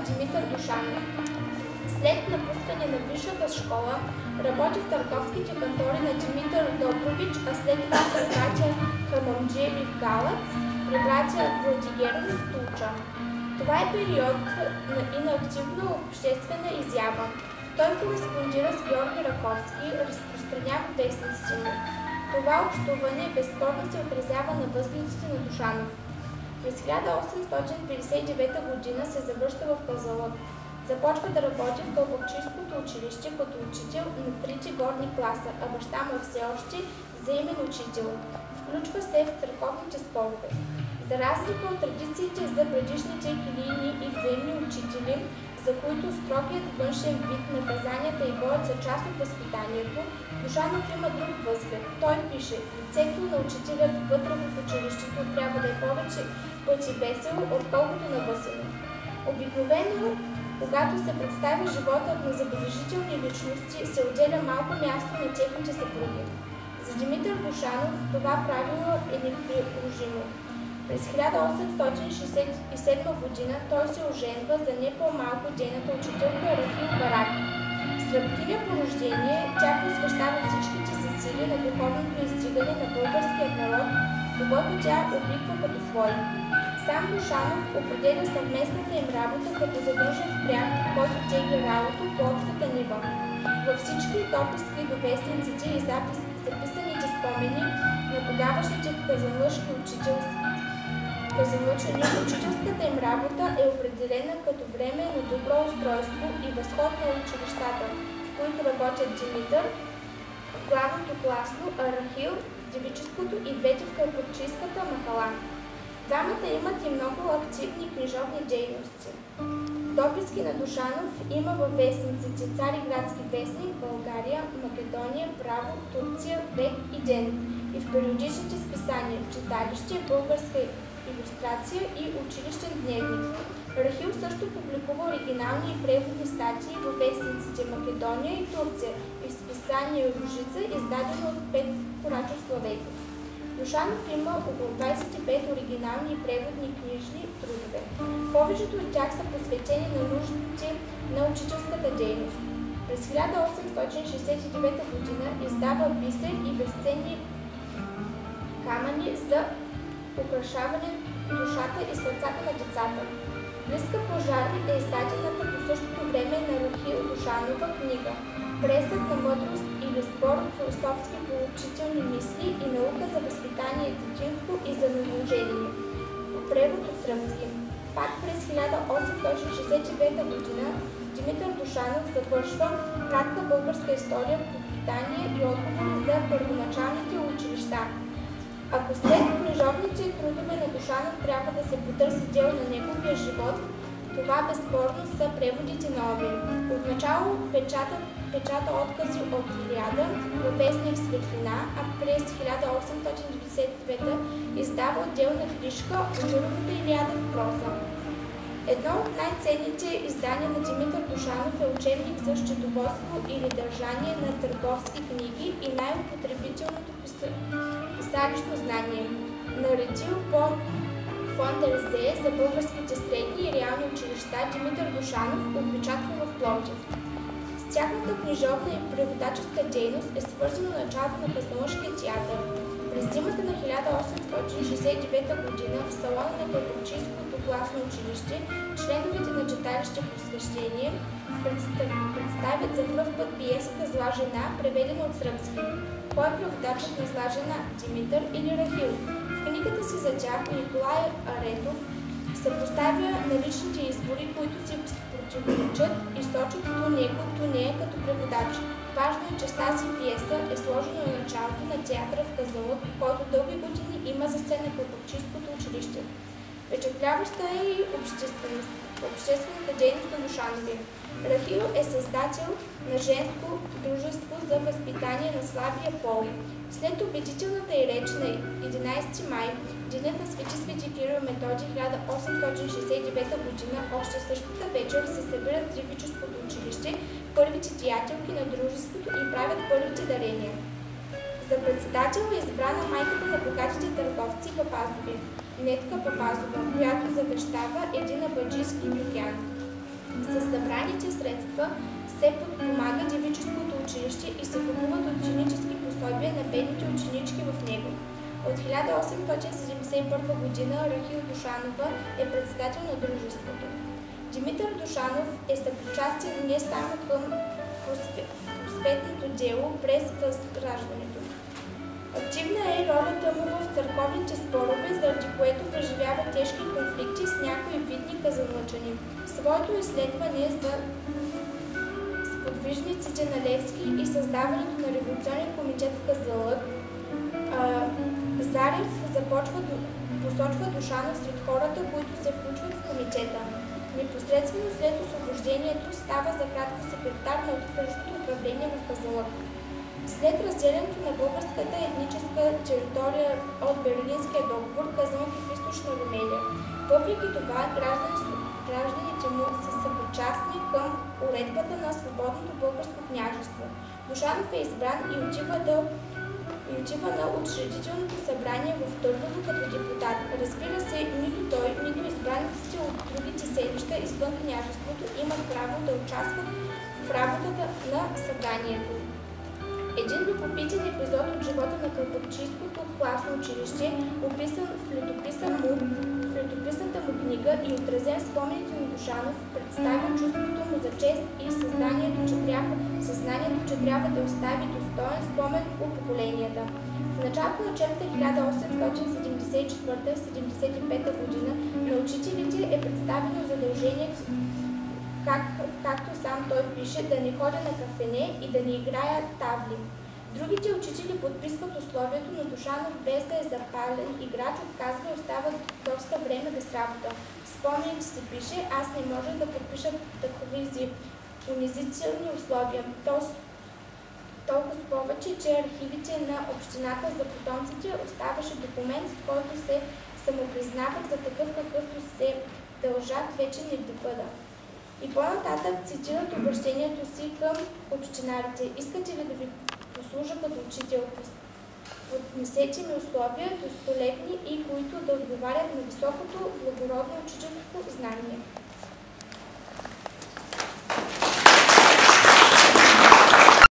Димитър Душанов. След напускане на висшата школа работи в търговските кантори на Димитър Добрович, а след това при братя Хамамджиеви в Галац, при братя Владигерови в Тулча. Това е период и на активна обществена изява. Той кореспондира с Георги Раковски, разпространява вестниците му. Това общуване безспорно се отразява на възгледите на Душанов. През 1859 година се завръща в Казанлък. Започва да работи в Кълбакчийското училище като учител на трите горни класа, а баща му все още заемен учител. Включва се в църковните спорове. За разлика от традициите за предишните килийни и взаимни учители, за които строгият външен вид, наказанията и боят са част от възпитанието, Душанов има друг възглед. Той пише: лицето на учителят вътре в училището трябва да е повече пъти весело, отколкото навъсено. Обикновено, когато се представя животът на забележителни личности, се отделя малко място на техните съпруги. За Димитър Душанов това правило е неприложимо. През 1867 година той се оженва за не по-малко дейната учителка Рахил Барак. Сръбгиня по рождение, тя посвещава всичките си сили на духовното издигане на българският народ, когато тя обиква като свой. Сам Душанов определя съвместната им работа като загрижен впряг, който тегли работа по общата нива. Във всички дописки до вестниците и записаните спомени на тогавашните казанлъчни учителската им работа е определена като време на добро устройство и възход на училищата, в които работят Димитър, главното класно, а Рахил, девическото и двете в Кълбакчийската махала. Двамата имат и много активни книжовни дейности. Дописки на Душанов има във вестниците Цариградски вестник, България, Македония, Право, Турция, Век и Ден и в периодичните списания Читалище, Българска илюстрация и Училищен дневник. Рахил също публикува оригинални и преводни статии във вестниците Македония и Турция и в списание Ружица, издадено от Петко Рачов Славейков. Душанов има около 25 оригинални и преводни книжни трудове. Повечето от тях са посветени на нуждите на учителската дейност. През 1869 година издава Бисер и безценни камъни за украшаване душата и сърцата на децата. Близка пожари е издадената по същото време на Рахил Душанова книга «Пресът на мъдрост» или сбор философски поучителни мисли и наука за възпитание детинско и за новооженени. По превод от сръбски. Пак през 1869 година Димитър Душанов завършва кратка българска история по питание и отговори за първоначалните училища. Ако след книжовните трудове на Душанов трябва да се потърси дело на неговия живот, това безспорно са преводите на Овен. Отначало печата откази от Илиада във вестник Светлина, а през 1899 издава отделна книжка Ожировата Илиада в проза. Едно от най-ценните издания на Димитър Душанов е учебник за счетоводство или държание на търговски книги и най-употребителното писалищно знание. Наредил по фонд РЗ за българските средни и реални училища Димитър Душанов отпечатва в Пловдив. С тяхната книжовна и преводаческа дейност е свързано началото на Казанлъшкия театър. През зимата на 1869 година в салона на Кълбакчийското класно училище членовете на читалище Просвещение представят за пръв път пиесата «Зла жена», преведена от сръбски. Кой е преводачът на «Зла жена» – Димитър или Рахил? В книгата си за тях Николай Аретов съпоставя наличните избори, които си противоречат и сочат до него, до нея като преводач. Важно е, че с тази пиеса е сложено началото на театъра в Казанлък, който дълги години има за сцена Кълбакчийското училище. Впечатляваща е и обществената дейност на Душанови. Рахил е създател на женско дружество за възпитание на слабия пол. След убедителната й реч на 11 май, денят на Свети Кирил и Методий 1869 година, още същата вечер се събират в девическото училище първите деятелки на дружеството и правят първите дарения. За председател е избрана майката на богатите търговци Папазови, Нетка Папазова, която завещава един абаджийски дюкян. събраните средства се подпомага девическото училище и се купуват ученически пособия на бедните ученички в него. От 1871 година Рахил Душанова е председател на дружеството. Димитър Душанов е съпричастен не само към просветното дело през Възраждането. Активна е ролята му в църковните спорове, заради което преживява тежки конфликти с някои видни казанлъчани. Своето изследване за сподвижниците на Левски и създаването на революционен комитет в Казанлък, Зарев посочва Душанов сред хората, които се включват в комитета. Непосредствено след освобождението става за кратко секретар на откритото управление в Казанлък. След разделянето на българската етническа територия от Берлинския договор, Казанлък е в източна Румелия. Въпреки това, гражданите му са съпричастни към уредбата на свободното българско княжество. Душанов е избран и отива на учредителното събрание в Търново като депутат. Разбира се, нито той, нито избраниците от другите селища извън княжеството имат право да участват в работата на събранието. Един любопитен епизод от живота на Кълбакчийското класно училище, описан в летописната му книга и отразен в спомените на Душанов, представя чувството му за чест и съзнанието, че трябва да остави достоен спомен у поколенията. В началото на учебната 1874-75 година на учителите е представено задължение, както сам той пише, да не ходя на кафене и да не играя тавли. Другите учители подписват условието, но Душанов, без да е запален играч, отказва и остава доста време без работа. В спомените си пише: аз не може да подпиша такива унизителни условия. Толкова повече, че архивите на общината за потомците оставаше документ, с който се самопризнават за такъв, какъвто се дължат, вече не да бъда. И по-нататък цитират обращението си към общинарите: искате ли да ви послужа като учител? Поднесете ми условия, достолепни и които да отговарят на високото благородно учителско знание.